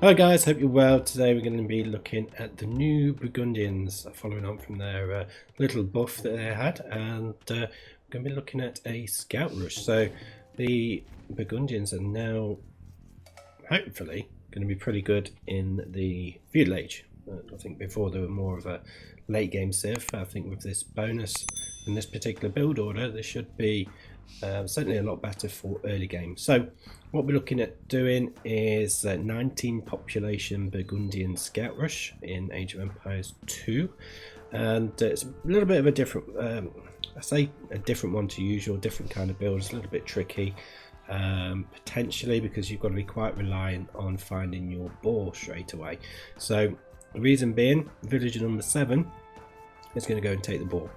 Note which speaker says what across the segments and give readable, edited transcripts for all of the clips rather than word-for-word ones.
Speaker 1: Hello guys, hope you're well. Today we're going to be looking at the new Burgundians, following on from their little buff that they had, and we're going to be looking at a scout rush. So the Burgundians are now hopefully going to be pretty good in the feudal age. I think before they were more of a late game civ. I think with this bonus in this particular build order, they should be certainly a lot better for early game. So what we're looking at doing is 19 population Burgundian scout rush in Age of Empires 2, and it's a little bit of a different I say a different one to usual, different kind of build. It's a little bit tricky, potentially because you've got to be quite reliant on finding your boar straight away. So the reason being, villager number 7 is going to go and take the boar.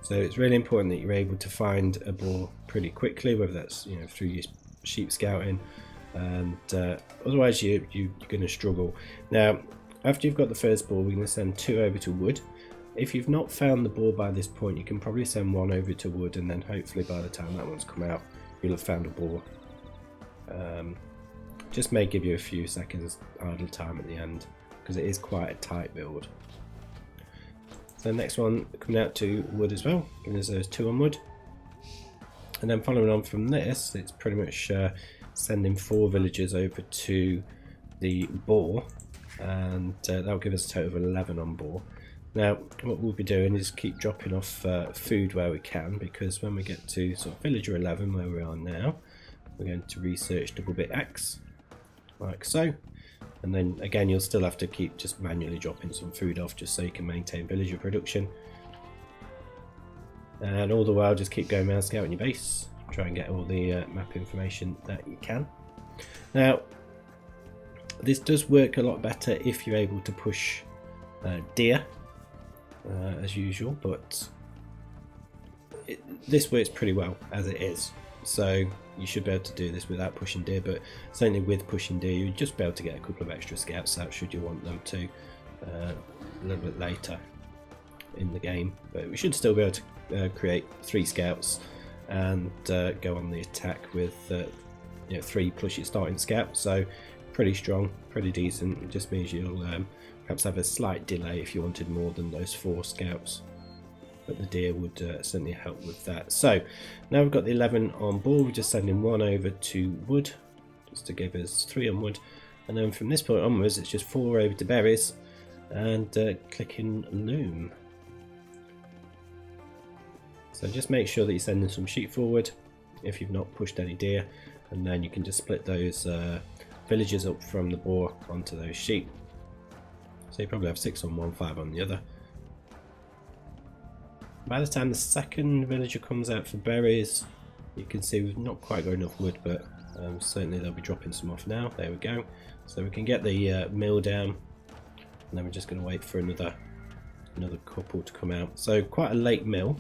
Speaker 1: So it's really important that you're able to find a boar pretty quickly, whether that's through your sheep scouting, and otherwise you're going to struggle. Now, after you've got the first boar, we're going to send 2 over to wood. If you've not found the boar by this point, you can probably send 1 over to wood, and then hopefully by the time that one's come out, you'll have found a boar. Just may give you a few seconds idle time at the end, because it is quite a tight build. So the next one coming out to wood as well, giving us those 2 on wood. And then following on from this, it's pretty much sending 4 villagers over to the boar, and that'll give us a total of 11 on boar. Now what we'll be doing is keep dropping off food where we can, because when we get to sort of villager 11 where we are now, we're going to research double bit X, like so. And then again, you'll still have to keep just manually dropping some food off just so you can maintain villager production. And all the while, just keep going around scouting your base, try and get all the map information that you can. Now, this does work a lot better if you're able to push deer, as usual, but this works pretty well as it is. So you should be able to do this without pushing deer, but certainly with pushing deer, you'd just be able to get a couple of extra scouts out should you want them to a little bit later in the game. But we should still be able to create 3 scouts and go on the attack with 3 plus your starting scout. So pretty strong, pretty decent. It just means you'll perhaps have a slight delay if you wanted more than those 4 scouts. But the deer would certainly help with that. So now we've got the 11 on board, we're just sending 1 over to wood just to give us 3 on wood, and then from this point onwards it's just 4 over to berries and clicking loom. So just make sure that you're sending some sheep forward if you've not pushed any deer, and then you can just split those villagers up from the boar onto those sheep. So you probably have 6 on one, 5 on the other. By the time the second villager comes out for berries, you can see we've not quite got enough wood, but certainly they'll be dropping some off now. There we go. So we can get the mill down, and then we're just going to wait for another couple to come out. So quite a late mill,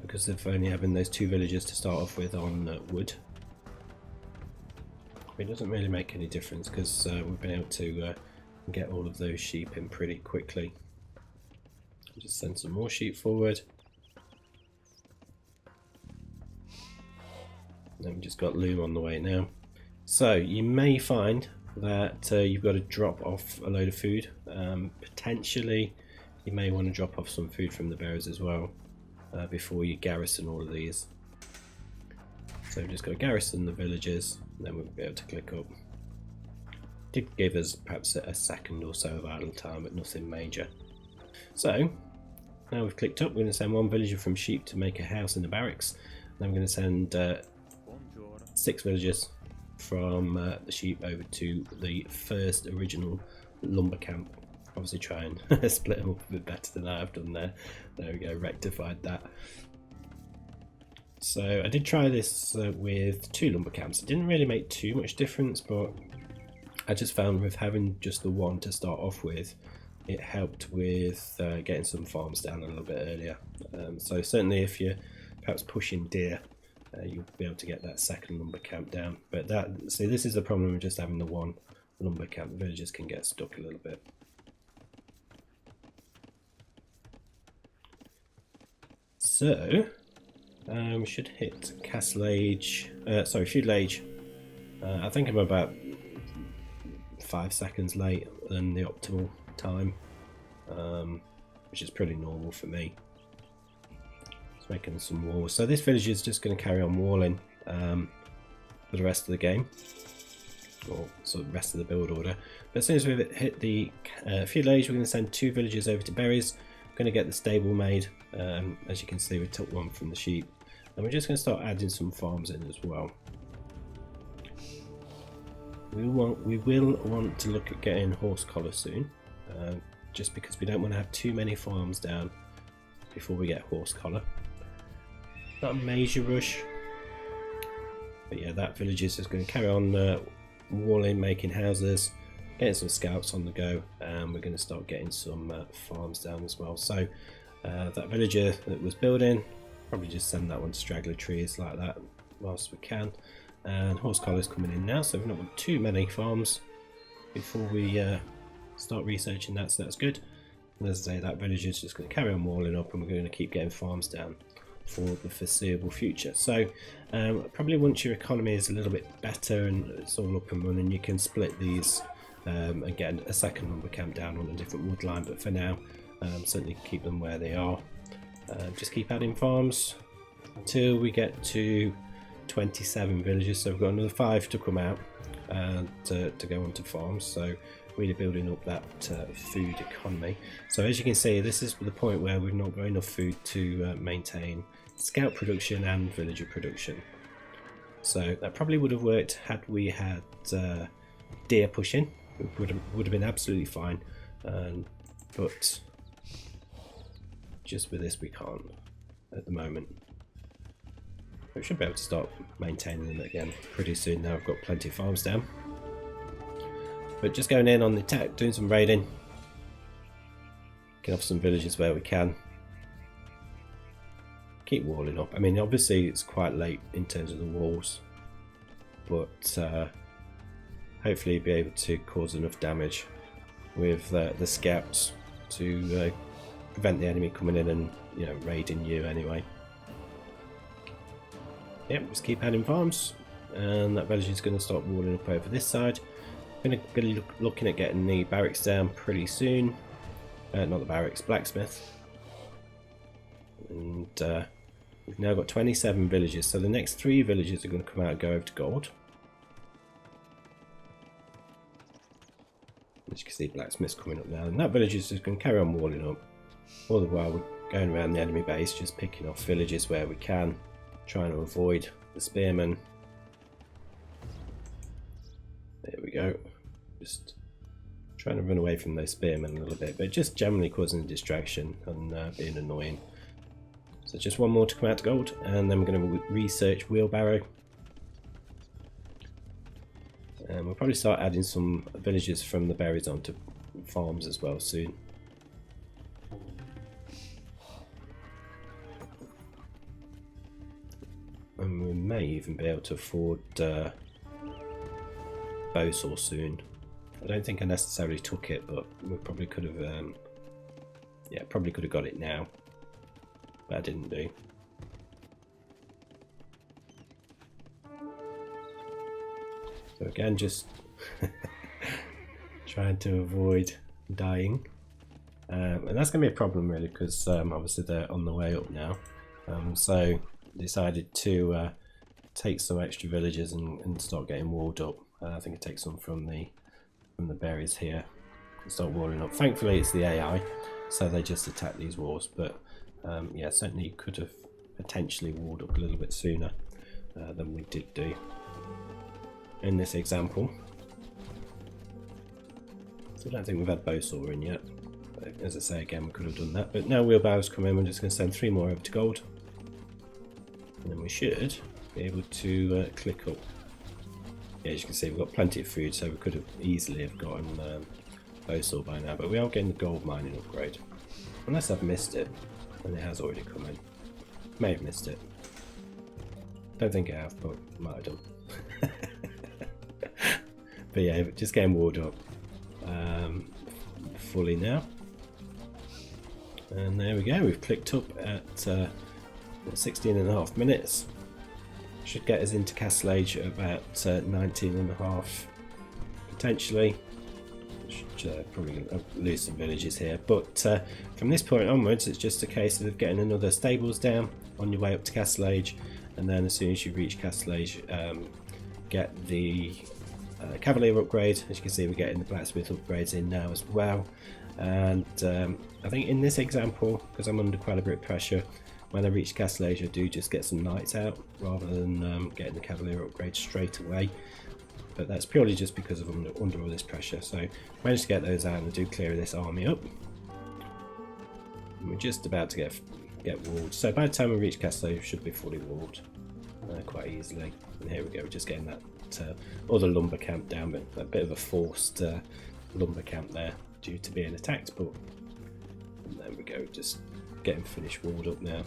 Speaker 1: because of only having those 2 villagers to start off with on wood. It doesn't really make any difference because we've been able to get all of those sheep in pretty quickly. Just send some more sheep forward. Then we've just got loom on the way now. So you may find that you've got to drop off a load of food. Potentially you may want to drop off some food from the bearers as well before you garrison all of these. So we've just got to garrison the villagers, and then we'll be able to click up. Did give us perhaps a second or so of idle time, but nothing major. So now we've clicked up, we're going to send 1 villager from sheep to make a house in the barracks. Then we're going to send 6 villagers from the sheep over to the first original lumber camp. Obviously try and split them up a bit better than I've done there. There we go, rectified that. So I did try this with 2 lumber camps. It didn't really make too much difference, but I just found with having just the 1 to start off with, it helped with getting some farms down a little bit earlier. So certainly if you're perhaps pushing deer, you'll be able to get that second lumber camp down. But see, this is the problem with just having the 1 lumber camp. Villagers can get stuck a little bit. So we should hit castle age, sorry, feudal age. I think I'm about 5 seconds late than the optimal time, which is pretty normal for me. Just making some walls. So this village is just going to carry on walling for the rest of the game, or sort of rest of the build order. But as soon as we've hit the feudal age, we're going to send 2 villages over to berries. We're going to get the stable made. As you can see, we took one from the sheep, and we're just going to start adding some farms in as well. We will want to look at getting horse collar soon, just because we don't want to have too many farms down before we get horse collar. Not a major rush, but yeah, that village is just going to carry on walling, making houses, getting some scouts on the go, and we're going to start getting some farms down as well. So that villager that was building, probably just send that one to straggler trees like that whilst we can. And horse collar's coming in now, so we've not got too many farms before we start researching that, so that's good. And as I say, that village is just going to carry on walling up, and we're going to keep getting farms down for the foreseeable future. So probably once your economy is a little bit better and it's all up and running, you can split these and get a second lumber camp down on a different wood line, but for now certainly keep them where they are. Just keep adding farms until we get to 27 villages, so we've got another 5 to come out to go onto farms, so really building up that food economy. So as you can see, this is the point where we've not got enough food to maintain scout production and villager production. So that probably would have worked had we had deer pushing. It would have been absolutely fine, but just with this we can't at the moment. We should be able to start maintaining them again pretty soon now. I've got plenty of farms down, but just going in on the attack, doing some raiding, get off some villages where we can, keep walling up. I mean, obviously it's quite late in terms of the walls, but hopefully be able to cause enough damage with the scouts to prevent the enemy coming in and, you know, raiding you anyway. Yep, just keep adding farms, and that village is going to start walling up over this side. I'm going to be looking at getting the barracks down pretty soon. Not the barracks, blacksmith. And we've now got 27 villages, so the next 3 villages are going to come out and go over to gold. As you can see, blacksmith's coming up now, and that village is just going to carry on walling up. All the while we're going around the enemy base, just picking off villages where we can, trying to avoid the spearmen. There we go. Just trying to run away from those spearmen a little bit, but just generally causing a distraction and being annoying. So just one more to come out to gold, and then we're going to research wheelbarrow. And we'll probably start adding some villages from the berries onto farms as well soon. And we may even be able to afford bowsaw soon. I don't think I necessarily took it, but we probably could have. Yeah, probably could have got it now, but I didn't do. So again, just trying to avoid dying, and that's going to be a problem really, because obviously they're on the way up now. So decided to take some extra villages and start getting walled up. I think it takes some from the berries here and start walling up. Thankfully it's the AI, so they just attack these walls, but yeah, certainly could have potentially walled up a little bit sooner than we did do in this example. So I don't think we've had bowsaw in yet, but as I say, again, we could have done that, but now wheelbarrows come in. We're just going to send 3 more over to gold, and then we should be able to click up. Yeah, as you can see, we've got plenty of food, so we could have easily have gotten bowsaw by now, but we are getting the gold mining upgrade, unless I've missed it, and it has already come in. May have missed it, don't think I have, but might have done. But yeah, just getting walled up fully now, and there we go, we've clicked up at 16.5 minutes. Should get us into castle age at about 19.5 potentially. Probably going to lose some villages here, but from this point onwards it's just a case of getting another stables down on your way up to Castle Age, and then as soon as you reach Castle Age, get the Cavalier upgrade. As you can see, we're getting the blacksmith upgrades in now as well, and I think in this example, because I'm under quite a bit of pressure, when I reach Castle Age I do just get some knights out rather than getting the Cavalier upgrade straight away. But that's purely just because of under all this pressure. So managed to get those out and do clear this army up. And we're just about to get walled. So by the time we reach Castle, we should be fully walled quite easily. And here we go, we're just getting that other lumber camp down, but a bit of a forced lumber camp there due to being attacked. But and there we go, just getting finished walled up now.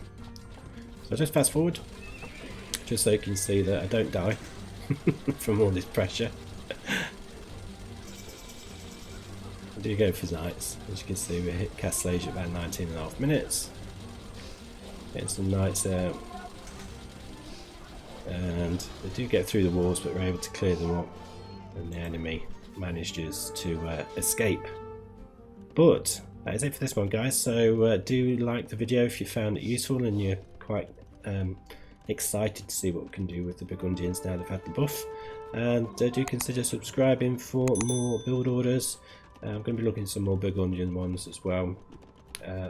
Speaker 1: So just fast forward, just so you can see that I don't die from all this pressure. I do go for knights. As you can see, we hit Castle Age at about 19.5 minutes. Getting some knights out. And they do get through the walls, but we're able to clear them up. And the enemy manages to escape. But that is it for this one, guys. So do like the video if you found it useful and you're quite excited to see what we can do with the Burgundians now they've had the buff, and do consider subscribing for more build orders. I'm going to be looking at some more Burgundian ones as well.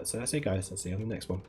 Speaker 1: So that's it, guys. I'll see you on the next one.